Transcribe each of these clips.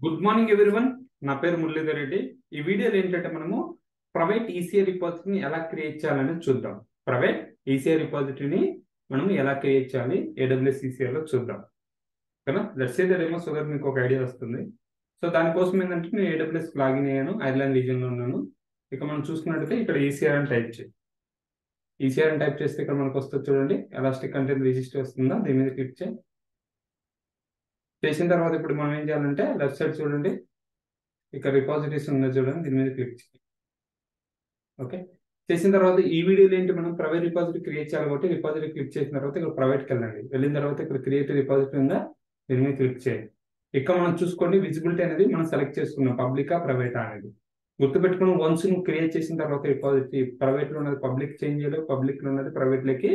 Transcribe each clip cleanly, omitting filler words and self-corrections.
Good morning everyone. నా పేరు మురళీధర్ రెడ్డి. ఈ వీడియోలో ఏంటంటే మనము ప్రైవేట్ ఈసీఐ రిపాజిటరీని ఎలా క్రియేట్ చేయాలని చూద్దాం. ప్రైవేట్ ఈసీఐ రిపాజిటరీని మనం ఎలా క్రియేట్ చేయాలి AWS ఈసీఐలో చూద్దాం. కదా, లెట్స్ సే దట్ ఏమో సో దట్ మీకు ఒక ఐడియా వస్తుంది. సో దానికోసం ఏంటంటే నేను AWS లాగిన్ అయ్యాను, ఐర్లాండ్ రీజియన్లో ఉన్నాను. ఇక మనం చూసుకున్నట్టయితే ఇక్కడ ఈసీఆర్ అని టైప్ చేయి. ఈసీఆర్ అని టైప్ చేస్తే ఇక్కడ మనకు వస్తుంది చూడండి, ఎలాస్టిక్ కంటైనర్ రిజిస్టర్ వస్తుందా, దీని మీద క్లిక్ చేయి. చేసిన తర్వాత ఇప్పుడు మనం ఏం చేయాలంటే లెఫ్ట్ సైడ్ చూడండి, ఇక్కడ రిపాజిటరీస్ ఉందో చూడండి, దీని మీద క్లిక్ చేయండి. ఓకే, చేసిన తర్వాత ఈ వీడియోలో ఏంటి, మనం ప్రైవేట్ రిపాజిటరీ క్రియేట్ చేయాలి కాబట్టి రిపాజిటరీ క్లిక్ చేసిన తర్వాత ఇక్కడ ప్రైవేట్కి వెళ్ళండి. వెళ్ళిన తర్వాత ఇక్కడ క్రియేట్ రిపాజిటరీ ఉందా, దీని మీద క్లిక్ చేయండి. ఇక్కడ మనం చూసుకోండి, విజిబిలిటీ అనేది మనం సెలెక్ట్ చేసుకున్నాం, పబ్లికా ప్రైవేటా అనేది. గుర్తుపెట్టుకుని వన్స్ నువ్వు క్రియేట్ చేసిన తర్వాత రిపాజిటరీ ప్రైవేట్లో ఉన్నది పబ్లిక్ చేంజ్ చేయలేవు, పబ్లిక్లో ఉన్నది ప్రైవేట్లోకి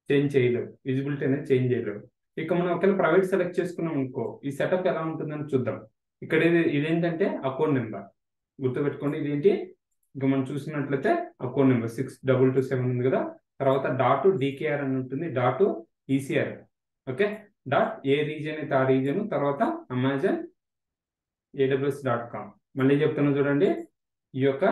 చేంజ్ చేయలేవు, విజిబిలిటీ అనేది చేంజ్ చేయలేవు. ఇక మనం ఒకవేళ ప్రైవేట్ సెలెక్ట్ చేసుకున్నాం అనుకో, ఈ సెటప్ ఎలా ఉంటుందని చూద్దాం. ఇక్కడ ఇదేంటంటే అకౌంట్ నెంబర్, గుర్తుపెట్టుకోండి ఇదేంటి, ఇక మనం చూసినట్లయితే అకౌంట్ నెంబర్ 6227 ఉంది కదా, తర్వాత డాట్ DKR అని ఉంటుంది, డాట్ ECR. ఓకే, డాట్ ఏ రీజన్ అయితే ఆ రీజన్, తర్వాత అమెజాన్ AWS.com. మళ్ళీ చెప్తున్నా చూడండి, ఈ యొక్క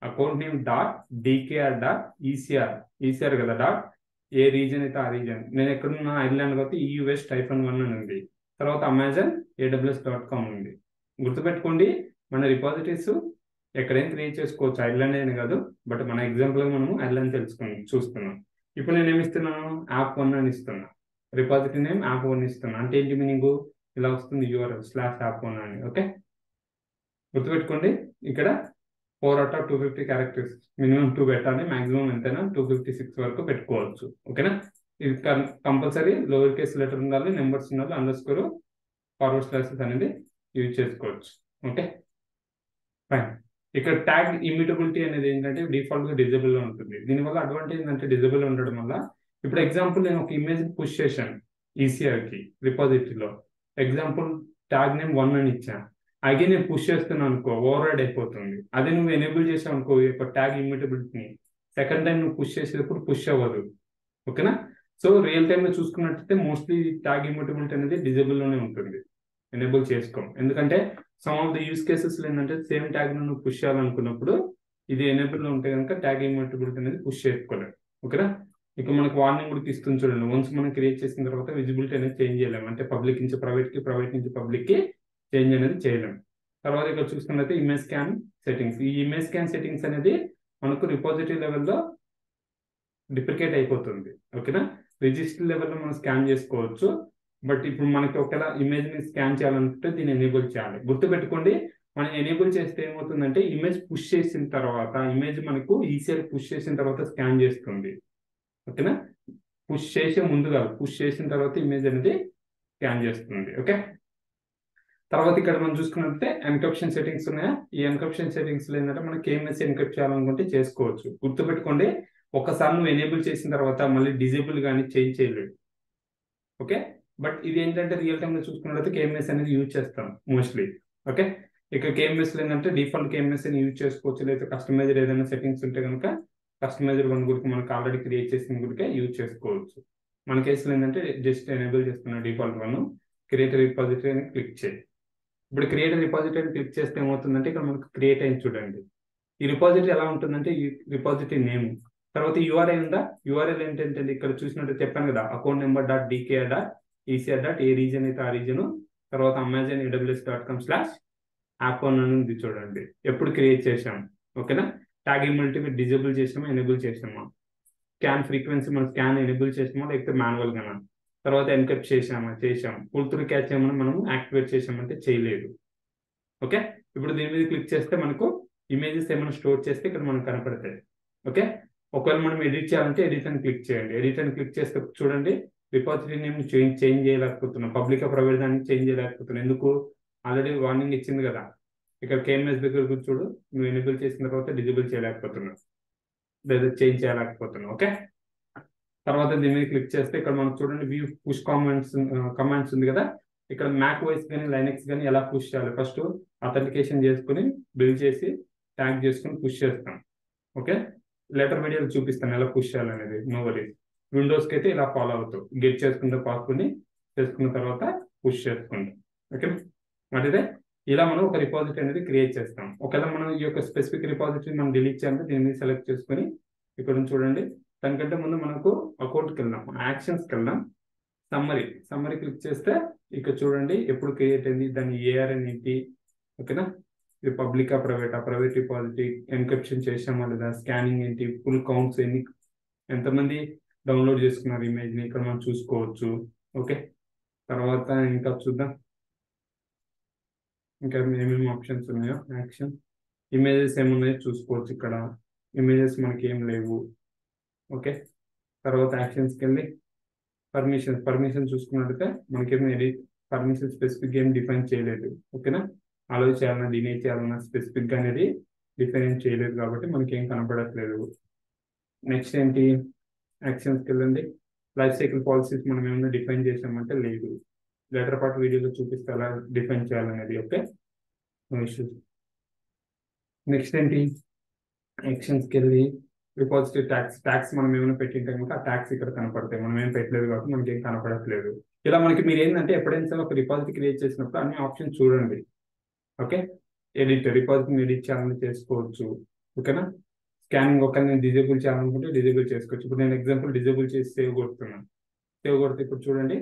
account name dot DKR dot ECR కదా, డాట్ ఏ రీజన్ అయితే ఆ రీజన్. నేను ఎక్కడున్నా ఐర్లాండ్ కాబట్టి EUS-1 అని ఉంది, తర్వాత అమెజాన్ AWS.com ఉంది. గుర్తుపెట్టుకోండి, మన రిపాజిటరీస్ ఎక్కడైనా క్రియేట్ చేసుకోవచ్చు, ఐర్లాండ్ అయినా కాదు. బట్ మన ఎగ్జాంపుల్గా మనము ఐర్లాండ్ చూస్తున్నాం. ఇప్పుడు నేను ఏమి ఇస్తున్నాను, app1 అని ఇస్తున్నా, రిపాజిటరీ నేమ్ app1 ఇస్తున్నా. అంటే ఏంటి మీనింగ్, ఇలా వస్తుంది URL/app1 అని. ఓకే, గుర్తుపెట్టుకోండి, ఇక్కడ 4/250 క్యారెక్టర్స్, మినిమం 2 పెట్టాలి, మాక్సిమం ఎంతైనా 256 వరకు పెట్టుకోవచ్చు. ఓకేనా, ఇది కంపల్సరీ లోవర్ కేస్ లెటర్ ఉండాలి, నెంబర్స్ ఉండాలి, అండర్స్కోర్ ఫార్వర్డ్ స్లాషెస్ అనేది యూజ్ చేసుకోవచ్చు. Okay fine. ఇక్కడ ట్యాగ్ ఇమ్యూటబిలిటీ అనేది ఏంటంటే డిఫాల్ట్ గా డిజేబుల్ లో ఉంటుంది. దీనివల్ల అడ్వాంటేజ్ ఏంటంటే డిజేబుల్ ఉండడం వల్ల, ఇప్పుడు ఎగ్జాంపుల్ నేను ఒక ఇమేజ్ పుష్ చేశాను ECR కి రిపాజిటరీలో, ఎగ్జాంపుల్ ట్యాగ్ నేమ్ 1 అని ఇచ్చాను. అగైన్ నేను పుష్ చేస్తున్నాను అనుకో, ఓవర్ రైడ్ అయిపోతుంది. అదే నువ్వు ఎనేబుల్ చేసావు అనుకో ఈ యొక్క ట్యాగ్ ఇమ్యూటబిలిటీని, సెకండ్ టైం నువ్వు పుష్ చేసేటప్పుడు పుష్ అవ్వదు. ఓకేనా, సో రియల్ టైంలో చూసుకున్నట్టయితే మోస్ట్లీ ట్యాగ్ ఇమ్యూటబిలిటీ అనేది డిజేబుల్ లోనే ఉంటుంది, ఎనేబుల్ చేసుకోం. ఎందుకంటే some of the use cases ఏంటంటే సేమ్ ట్యాగ్ నువ్వు పుష్ చేయాలనుకున్నప్పుడు ఇది ఎనేబుల్ లో ఉంటే కనుక ట్యాగ్ ఇమ్యూటబిలిటీ అనేది పుష్ చేసుకోలేదు. ఓకేనా, ఇక మనకు వార్నింగ్ కూడా ఇస్తుంది చూడండి, వన్స్ మనం క్రియేట్ చేసిన తర్వాత విజిబిలిటీ అనేది చేంజ్ చేయలేము, అంటే పబ్లిక్ నుంచి ప్రైవేట్ కి, ప్రైవేట్ నుంచి పబ్లిక్ కి చేంజ్ అనేది చేయలేము. తర్వాత ఇక్కడ చూసుకున్నట్లయితే ఇమేజ్ స్కాన్ సెట్టింగ్స్. ఈ ఇమేజ్ స్కాన్ సెట్టింగ్స్ అనేది మనకు రిపాజిటరీ లెవెల్లో డిప్లికేట్ అయిపోతుంది. ఓకేనా, రిజిస్టర్ లెవెల్లో మనం స్కాన్ చేసుకోవచ్చు. బట్ ఇప్పుడు మనకి ఒకవేళ ఇమేజ్ ని స్కాన్ చేయాలనుకుంటే దీన్ని ఎనేబుల్ చేయాలి. గుర్తుపెట్టుకోండి, మనం ఎనేబుల్ చేస్తే ఏమవుతుందంటే ఇమేజ్ పుష్ చేసిన తర్వాత, ఇమేజ్ మనకు ఈసీఆర్ పుష్ చేసిన తర్వాత స్కాన్ చేస్తుంది. ఓకేనా, పుష్ చేసే ముందు కాదు, పుష్ చేసిన తర్వాత ఇమేజ్ అనేది స్కాన్ చేస్తుంది. ఓకే, తర్వాత ఇక్కడ మనం చూసుకున్నట్లయితే ఎన్క్రిప్షన్ సెట్టింగ్స్ ఉన్నాయా. ఈ ఎన్క్రిప్షన్ సెట్టింగ్స్ లో ఏంటంటే మనం KMS ఎన్క్రిప్ట్ చేయాలనుకుంటే చేసుకోవచ్చు. గుర్తుపెట్టుకోండి, ఒకసారి నువ్వు ఎనేబుల్ చేసిన తర్వాత మళ్ళీ డిజేబుల్ కానీ చేంజ్ చేయలేదు. ఓకే, బట్ ఇది ఏంటంటే రియల్ టైమ్ లో చూసుకున్నట్లయితే KMS అనేది యూజ్ చేస్తాం మోస్ట్లీ. ఓకే, ఇక KMS లో ఏంటంటే డిఫాల్ట్ KMS అని యూజ్ చేసుకోవచ్చు, లేదా కస్టమైజర్ ఏదైనా సెట్టింగ్స్ ఉంటే కనుక కస్టమైజర్ వన్ గురికి మనకు ఆల్రెడీ క్రియేట్ చేసిన గురికే యూజ్ చేసుకోవచ్చు. మన కేసులో ఏంటంటే జస్ట్ ఎనేబుల్ చేస్తున్న డిఫాల్ట్ వన్, క్రియేట్ రిపాజిటరీ అని క్లిక్ చేయి. ఇప్పుడు క్రియేట్ రిపాజిటరీ అని క్లిక్ చేస్తే ఏమవుతుందంటే ఇక్కడ మనకు క్రియేట్ అయింది చూడండి. ఈ రిపాజిటరీ ఎలా ఉంటుందంటే ఈ రిపాజిటరీ నేమ్, తర్వాత URI ఉందా, URL ఏంటంటే ఇక్కడ చూసినట్టు చెప్పాను కదా, account number dot DKR dot ECR dot ఏ రీజన్ అయితే ఆ రీజన్, తర్వాత అమెజాన్ AWS.com/app1 అని ఉంది చూడండి, ఎప్పుడు క్రియేట్ చేసాం. ఓకేనా, ట్యాగ్ ఇమ్యూనిటీ డిజేబుల్ చేసామా, ఎనేబుల్ చేసామా, స్కాన్ ఫ్రీక్వెన్సీ మనం స్కాన్ ఎనేబుల్ చేసామా, లేకపోతే మాన్యువల్ గానా, తర్వాత ఎన్క్రిప్ట్ చేసాం, పుల్ త్రూ క్యాచ్ చేయమని మనం యాక్టివేట్ చేసామంటే చేయలేదు. ఓకే, ఇప్పుడు దీని మీద క్లిక్ చేస్తే మనకు ఇమేజెస్ ఏమైనా స్టోర్ చేస్తే ఇక్కడ మనకు కనపడతాయి. ఓకే, ఒకవేళ మనం ఎడిట్ చేయాలంటే ఎడిట్ అని క్లిక్ చేయండి. ఎడిట్ అని క్లిక్ చేస్తే చూడండి, రిపాజిటరీ నేమ్ చేంజ్ చేయలేకపోతున్నాం, పబ్లిక్ ప్రైవేట్ దాన్ని చేంజ్ చేయలేకపోతున్నాం. ఎందుకు, ఆల్రెడీ వార్నింగ్ ఇచ్చింది కదా. ఇక్కడ KMS దగ్గర చూడు, నువ్వు ఎనేబుల్ చేసిన తర్వాత డిజేబుల్ చేయలేకపోతున్నావు, లేదా చేంజ్ చేయలేకపోతున్నావు. ఓకే, తర్వాత దీని మీద క్లిక్ చేస్తే ఇక్కడ మనం చూడండి వ్యూ పుష్ కమాండ్స్ ఉంది కదా. ఇక్కడ మ్యాక్ వైస్ కానీ లైనక్స్ కానీ ఎలా పుష్ చేయాలి, ఫస్ట్ అథెంటికేషన్ చేసుకుని బిల్డ్ చేసి ట్యాగ్ చేసుకుని పుష్ చేస్తాం. ఓకే, లెటర్ వీడియోలు చూపిస్తాను ఎలా పుష్ చేయాలనేది, నో వరీస్. విండోస్కి అయితే ఇలా ఫాలో అవుతావు, గెట్ చేసుకుంటే పాస్వర్డ్ని చేసుకున్న తర్వాత పుష్ చేసుకుంటాం. ఓకే, అంటే ఇలా మనం ఒక రిపాజిటరీ అనేది క్రియేట్ చేస్తాం. ఒకవేళ మనం ఈ యొక్క స్పెసిఫిక్ రిపాజిటరీ మనం డిలీట్ చేయాలంటే దీన్ని సెలెక్ట్ చేసుకొని ఇక్కడ చూడండి, దానికంటే ముందు మనకు అకౌంట్కి వెళ్దాం, యాక్షన్స్కి వెళ్దాం, సమ్మరీ క్లిక్ చేస్తే ఇక్కడ చూడండి ఎప్పుడు క్రియేట్ అయింది, దాని ఏఆర్ఎన్ ఏంటి, ఓకేనా, ఇది పబ్లికా ప్రైవేట్ డిపాజిటరీ, ఎన్క్రిప్షన్ చేసామా లేదా, స్కానింగ్ ఏంటి, ఫుల్ కౌంట్స్ ఎన్ని, ఎంతమంది డౌన్లోడ్ చేసుకున్నారు ఇమేజ్ని ఇక్కడ మనం చూసుకోవచ్చు. ఓకే, తర్వాత ఇంకా చూద్దాం ఇంకా ఏమేమి ఆప్షన్స్ ఉన్నాయో. యాక్షన్ ఇమేజెస్ ఏమున్నాయో చూసుకోవచ్చు. ఇక్కడ ఇమేజెస్ మనకి ఏం లేవు. ఓకే, తర్వాత యాక్షన్స్కి వెళ్ళి పర్మిషన్ చూసుకున్నట్లయితే మనకేమో పర్మిషన్ స్పెసిఫిక్ ఏం డిఫైన్ చేయలేదు. ఓకేనా, అలో చేయాలన్నా డిలీట్ చేయాలన్నా స్పెసిఫిక్గా అనేది డిఫైన్ చేయలేదు కాబట్టి మనకేం కనపడట్లేదు. నెక్స్ట్ ఏంటి, యాక్షన్స్కి వెళ్ళండి, లైఫ్ సైకిల్ పాలసీస్ మనం ఏమైనా డిఫైన్ చేసామంటే లేదు. లెటర్ పార్ట్ వీడియోలో చూపిస్తే ఎలా డిఫైన్ చేయాలనేది. Okay, no issues. నెక్స్ట్ ఏంటి, యాక్షన్స్కి వెళ్ళి రిపాజిటరీ ట్యాక్స్ మనం ఏమైనా పెట్టింటే కనుక ఆ ట్యాక్స్ ఇక్కడ కనపడతాయి. మనం ఏం పెట్టలేదు కాబట్టి మనకి ఏం కనపడట్లేదు. ఇలా మనకి మీరు ఏంటంటే ఎప్పుడైనా ఒక డిపాజిట్ క్రియేట్ చేసినప్పుడు అన్ని ఆప్షన్ చూడండి. ఓకే, రిపాజిట్ని ఎడిట్ చేయాలని చేసుకోవచ్చు. ఓకేనా, స్కానింగ్ ఒకవేళ నేను డిజేబుల్ చేయాలనుకుంటే డిజేబుల్ చేసుకోవచ్చు. ఇప్పుడు నేను ఎగ్జాంపుల్ డిజేబుల్ చేసి సేవ్ కొడుతున్నాను. సేవ్ కొడితే ఇప్పుడు చూడండి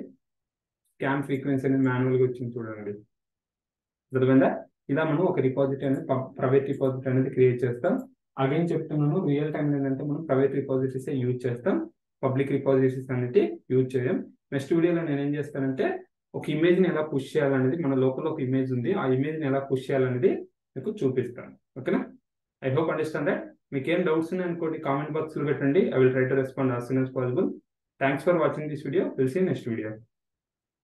స్కాన్ ఫ్రీక్వెన్సీ అనేది మాన్యువల్గా వచ్చింది చూడండి. అర్థమైందా? ఇలా మనం ఒక రిపాజిటరీ అనేది ప్రైవేట్ రిపాజిటరీ అనేది క్రియేట్ చేస్తాం. అగైన్ చెప్తున్నాను, రియల్ టైం ఏంటంటే మనం ప్రైవేట్ రిపాజిటరీస్ యూజ్ చేస్తాం, పబ్లిక్ రిపాజిటరీస్ అనేది యూజ్ చేయం. నెక్స్ట్ వీడియోలో నేను ఏం చేస్తానంటే ఒక ఇమేజ్ని ఎలా పుష్ చేయాలనేది, మన లోపల ఒక ఇమేజ్ ఉంది, ఆ ఇమేజ్ని ఎలా పుష్ చేయాలనేది మీకు చూపిస్తాను. ఓకేనా, ఐ హోప్ అండర్స్టాండ్ దట్. మీకు ఏం డౌట్స్ ఉన్నాయి అనుకోండి కామెంట్ బాక్స్లో పెట్టండి. I will try to respond as soon as possible. Thanks for watching this video. We'll see you next video.